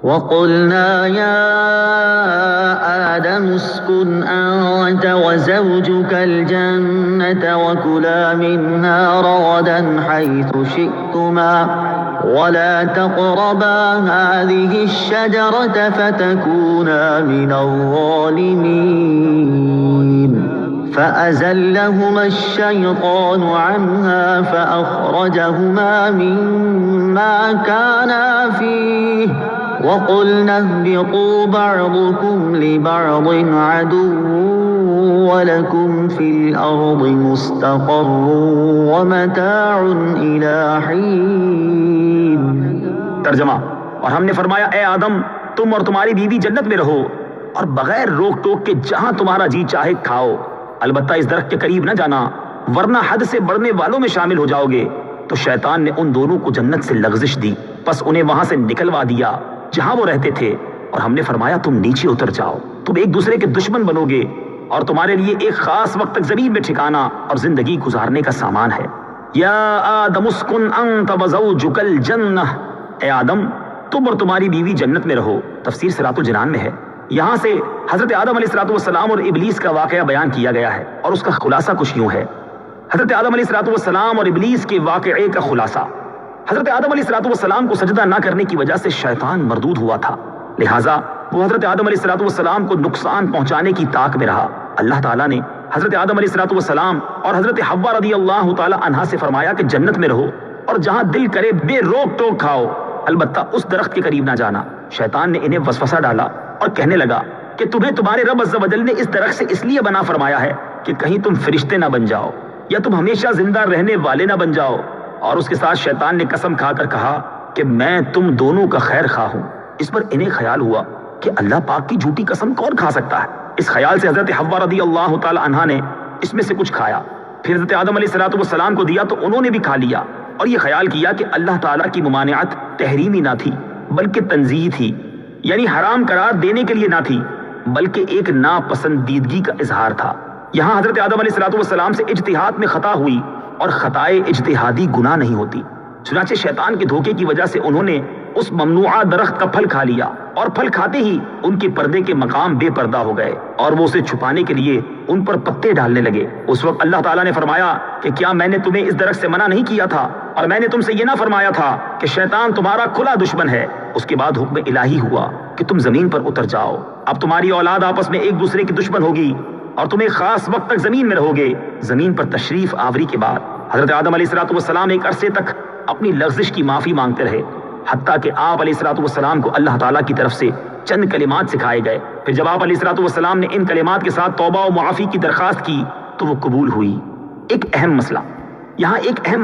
وقلنا يا آدم اسكن أنت وزوجك الجنة وكلا منها رغدا حيث شئتما ولا تقربا هذه الشجرة فتكونا من الظالمين فأزلهما الشيطان عنها فأخرجهما مما كانا فيه وقلنا اهبطوا بعضكم لبعض عدو ولكم في الأرض مستقر ومتاع إلى حين۔ ترجمہ: اور ہم نے فرمایا اے آدم، تم اور تمہاری بیوی جنت میں رہو اور بغیر روک ٹوک کے جہاں تمہارا جی چاہے کھاؤ، البتہ اس درخت کے قریب نہ جانا ورنہ حد سے بڑھنے والوں میں شامل ہو جاؤ گے۔ تو شیطان نے ان دونوں کو جنت سے لغزش دی، پس انہیں وہاں سے نکلوا دیا جہاں وہ رہتے تھے، اور ہم نے فرمایا تم نیچے اتر جاؤ، تم ایک دوسرے کے دشمن بنو گے اور تمہارے لیے ایک خاص وقت تک زمین میں ٹھکانا اور زندگی گزارنے کا سامان ہے۔ یا آدم اسکن انت وزوجک الجنہ، اے آدم تم اور تمہاری بیوی جنت میں رہو، تفسیر صراط الجنان میں ہے۔ یہاں سے حضرت آدم علیہ السلام اور ابلیس کا واقعہ بیان کیا گیا ہے، اور اس کا خلاصہ کچھ یوں ہے۔ حضرت آدم علیہ السلام اور ابلیس کے واقعے کا خلاصہ: حضرت آدم علیہ السلام کو سجدہ نہ کرنے کی وجہ سے شیطان مردود ہوا تھا، لہٰذا وہ حضرت آدم علیہ السلام کو نقصان پہنچانے کی طاق میں رہا۔ اللہ تعالیٰ نے حضرت آدم علیہ السلام اور حضرت حوا رضی اللہ تعالی عنہا سے فرمایا کہ جنت میں رہو اور جہاں دل کرے بے روک ٹوک کھاؤ، البتہ اس درخت کے قریب نہ جانا۔ شیطان نے انہیں وسوسہ ڈالا اور کہنے لگا کہ تمہیں تمہارے رب عز و جل نے اس درخت سے اس لیے بنا فرمایا ہے کہ کہیں تم فرشتے نہ بن جاؤ یا تم ہمیشہ زندہ رہنے والے نہ بن جاؤ۔ اور اس کے ساتھ شیطان نے قسم کھا کر کہا کہ میں تم دونوں کا خیر خواہ ہوں۔ اس پر انہیں خیال ہوا کہ اللہ پاک کی جھوٹی قسم کون کھا سکتا ہے۔ اس خیال سے حضرت حوا رضی اللہ تعالی عنہا نے اس میں سے کچھ کھایا، پھر حضرت آدم علیہ السلام کو دیا تو انہوں نے بھی کھا لیا، اور یہ خیال کیا کہ اللہ تعالیٰ کی ممانعت تحریمی نہ تھی بلکہ تنزیہی تھی، یعنی حرام قرار دینے کے لیے نہ تھی بلکہ ایک ناپسندیدگی کا اظہار تھا۔ یہاں حضرت آدم علیہ السلام سے اجتہاد میں خطا ہوئی، اور خطائے اجتہادی گناہ نہیں ہوتی، چنانچہ شیطان کے دھوکے کی وجہ سے انہوں نے اس ممنوعہ درخت کا پھل کھا لیا، اور پھل کھاتے ہی ان کے پردے کے مقام بے پردہ ہو گئے اور وہ اسے چھپانے کے لیے ان پر پتے ڈالنے لگے۔ اس وقت اللہ تعالیٰ نے فرمایا کہ کیا میں نے تمہیں اس درخت سے منع نہیں کیا تھا، اور میں نے تم سے یہ نہ فرمایا تھا کہ شیطان تمہارا کھلا دشمن ہے؟ اس کے بعد حکم الہی ہوا کہ تم زمین پر اتر جاؤ، اب تمہاری اولاد آپس میں ایک دوسرے کی دشمن ہوگی اور تم ایک خاص وقت تک زمین میں رہو گے۔ زمین پر تشریف آوری کے بعد حضرت آدم علیہ السلام ایک عرصے تک اپنی لغزش کی معافی مانگتے رہے، حتیٰ کہ آپ علیہ السلام کو اللہ تعالیٰ کی طرف سے چند کلمات سکھائے گئے۔ پھر جب آپ علیہ السلام نے ان کلمات کے ساتھ توبہ و معافی کی درخواست کی تو وہ قبول ہوئی۔ ایک اہم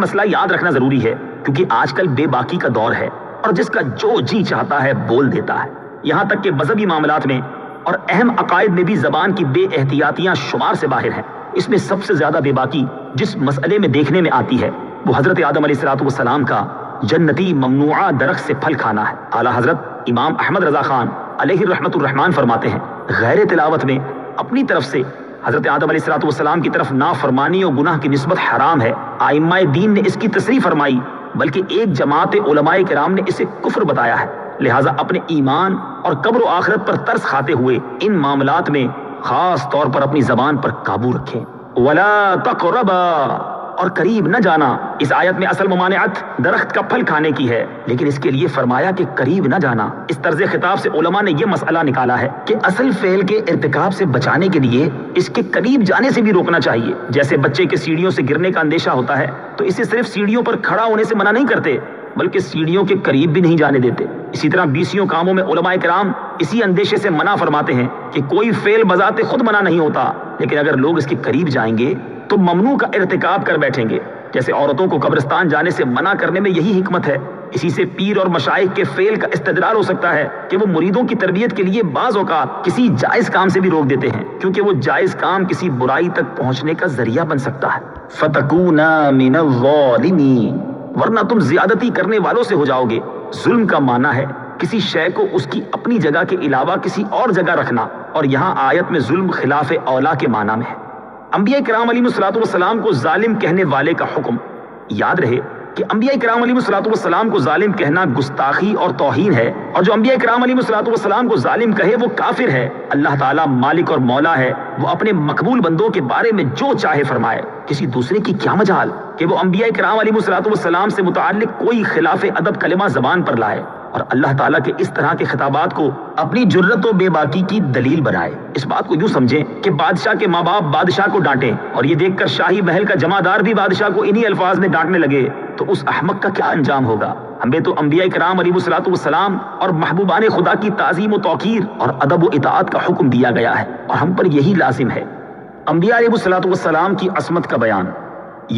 مسئلہ یاد رکھنا ضروری ہے، کیونکہ آج کل بے باکی کا دور ہے اور جس کا جو جی چاہتا ہے بول دیتا ہے، یہاں تک کہ مذہبی معاملات میں اور اہم عقائد میں بھی زبان کی بے احتیاطیاں شمار سے باہر ہیں۔ اس میں سب سے زیادہ بے باکی جس مسئلے میں دیکھنے میں آتی ہے وہ حضرت آدم علیہ السلام کا جنتی ممنوعہ درخت سے پھل کھانا ہے۔ اعلیٰ حضرت امام احمد رضا خان علیہ رحمت الرحمان فرماتے ہیں، غیر تلاوت میں اپنی طرف سے حضرت آدم علیہ السلام کی طرف نافرمانی اور گناہ کی نسبت حرام ہے۔ ائمہ دین نے اس کی تصریح فرمائی، بلکہ ایک جماعت علماء کرام نے اسے کفر بتایا ہے۔ لہٰذا اپنے ایمان اور قبر و آخرت پر ترس کھاتے ہوئے ان معاملات میں خاص طور پر اپنی زبان پر قابو رکھیں۔ وَلَا تَقْرَبَا، اور قریب نہ جانا۔ اس آیت میں اصل ممانعت درخت کا پھل کھانے کی ہے، لیکن اس کے لیے فرمایا کہ قریب نہ جانا۔ اس طرز خطاب سے علماء نے یہ مسئلہ نکالا ہے کہ اصل فعل کے ارتکاب سے بچانے کے لیے اس کے قریب جانے سے بھی روکنا چاہیے۔ جیسے بچے کے سیڑھیوں سے گرنے کا اندیشہ ہوتا ہے تو اسے صرف سیڑھیوں پر کھڑا ہونے سے منع نہیں کرتے بلکہ سیڑھیوں کے قریب بھی نہیں جانے دیتے۔ اسی طرح بیسیوں کاموں میں علماء کرام اسی اندیشے سے منع فرماتے ہیں کہ کوئی فعل بذات خود منع نہیں ہوتا، لیکن اگر لوگ اس کے قریب جائیں گے تو ممنوع کا ارتکاب کر بیٹھیں گے۔ جیسے عورتوں کو قبرستان جانے سے منع کرنے میں یہی حکمت ہے، اسی سے پیر اور مشائخ کے فعل کا استدلال ہو سکتا ہے کہ وہ مریدوں کی تربیت کے لیے بعض اوقات کسی جائز کام سے بھی روک دیتے ہیں، کیونکہ وہ جائز کام کسی برائی تک پہنچنے کا ذریعہ بن سکتا ہے۔ فَتَكُونَا مِنَ الظَّالِمِينَ، ورنہ تم زیادتی کرنے والوں سے ہو جاؤ گے۔ ظلم کا معنی ہے کسی شے کو اس کی اپنی جگہ کے علاوہ کسی اور جگہ رکھنا، اور یہاں آیت میں ظلم خلاف اولا کے معنی میں ہے۔ انبیاء کرام علیہ السلام کو ظالم کہنے والے کا حکم یاد رہے کہ انبیاء کرام علیہ الصلوۃ والسلام کو ظالم کہنا گستاخی اور توہین ہے، اور جو انبیاء کرام علیہ الصلوۃ والسلام کو ظالم کہے وہ کافر ہے۔ اللہ تعالیٰ مالک اور مولا ہے، وہ اپنے مقبول بندوں کے بارے میں جو چاہے فرمائے، کسی دوسرے کی کیا مجال کہ وہ انبیاء کرام علیہ الصلوۃ والسلام سے متعلق کوئی خلاف ادب کلمہ زبان پر لائے اور اللہ تعالیٰ کے اس طرح کے خطابات کو اپنی جرت و بے باکی کی دلیل بنائے۔ اس بات کو یوں سمجھیں کہ بادشاہ کے ماں باپ بادشاہ کو ڈانٹیں اور یہ دیکھ کر شاہی محل کا جمعدار بھی بادشاہ کو انہی الفاظ میں ڈانٹنے لگے تو اس احمق کا کیا انجام ہوگا؟ ہمیں تو انبیاء کرام علیہ الصلوۃ والسلام اور محبوبان خدا کی تعظیم و توقیر اور ادب و اطاعت کا حکم دیا گیا ہے اور ہم پر یہی لازم ہے۔ انبیاء علیہ الصلوۃ والسلام کی عصمت کا بیان،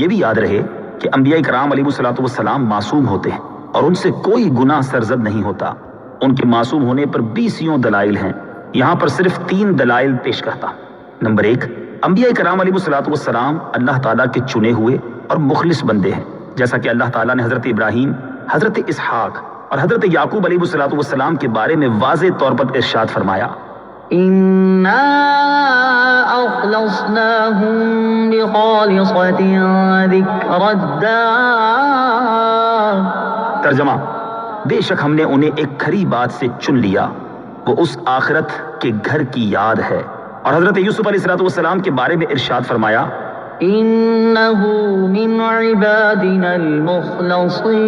یہ بھی یاد رہے کہ انبیاء کرام علیہ الصلوۃ والسلام معصوم ہوتے ہیں اور ان سے کوئی گناہ سرزد نہیں ہوتا۔ ان کے معصوم ہونے پر 20 دلائل ہیں، یہاں پر صرف 3 دلائل پیش کرتا۔ نمبر 1، انبیاء کرام علیہ الصلوۃ والسلام اللہ تعالیٰ کے چنے ہوئے اور مخلص بندے ہیں، جیسا کہ اللہ تعالیٰ نے حضرت ابراہیم، حضرت اسحاق اور حضرت یعقوب علیہ الصلوۃ والسلام کے بارے میں واضح طور پر ارشاد فرمایا، إنا أخلصناهم بخالصة ذكر الدار۔ ترجمہ، بے شک ہم نے انہیں ایک کھری بات سے چن لیا، وہ اس آخرت کے گھر کی یاد ہے۔ اور حضرت یوسف علیہ الصلوۃ والسلام کے بارے میں ارشاد فرمایا، إنه من عبادنا المخلصين۔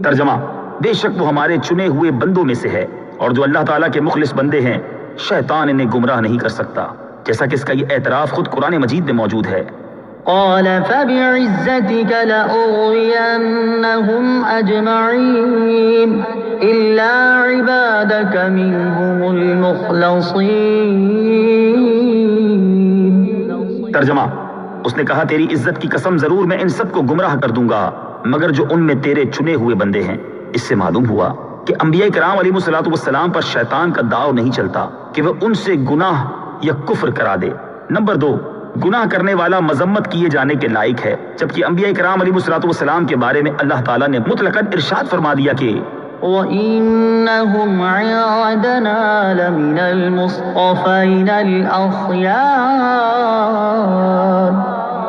ترجمہ، بے شک وہ ہمارے چنے ہوئے بندوں میں سے ہے، اور جو اللہ تعالیٰ کے مخلص بندے ہیں شیطان انہیں گمراہ نہیں کر سکتا، جیسا کہ اس کا یہ اعتراف خود قرآن مجید میں موجود ہے۔ قال فبعزتك لأغوينهم أجمعين إلا عبادك منهم المخلصين۔ ترجمہ، اس نے کہا تیری عزت کی قسم ضرور میں ان سب کو گمراہ کر دوں گا مگر جو ان میں تیرے چنے ہوئے بندے ہیں۔ اس سے معلوم ہوا کہ انبیاء کرام علیہ الصلوۃ والسلام پر شیطان کا داؤ نہیں چلتا کہ وہ ان سے گناہ یا کفر کرا دے۔ نمبر 2، گناہ کرنے والا مذمت کیے جانے کے لائق ہے، جبکہ انبیاء کرام علیہ الصلوۃ والسلام کے بارے میں اللہ تعالیٰ نے مطلقاً ارشاد فرما دیا کہ وَإِنَّهُمْ عِندَنَا لَمِنَ الْمُصْطَفَيْنَ الْأَخْيَارِ۔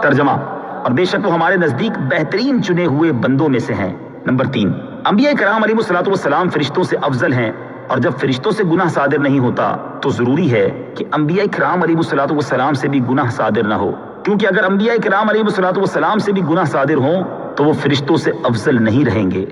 ترجمہ، اور بے شک وہ ہمارے نزدیک بہترین چنے ہوئے بندوں میں سے ہیں۔ نمبر 3، انبیاء کرام علیہ الصلوۃ والسلام فرشتوں سے افضل ہیں، اور جب فرشتوں سے گناہ صادر نہیں ہوتا تو ضروری ہے کہ انبیاء کرام علیہ الصلوۃ والسلام سے بھی گناہ صادر نہ ہو، کیونکہ اگر انبیاء کرام علیہ الصلوۃ والسلام سے بھی گناہ صادر ہوں تو وہ فرشتوں سے افضل نہیں رہیں گے۔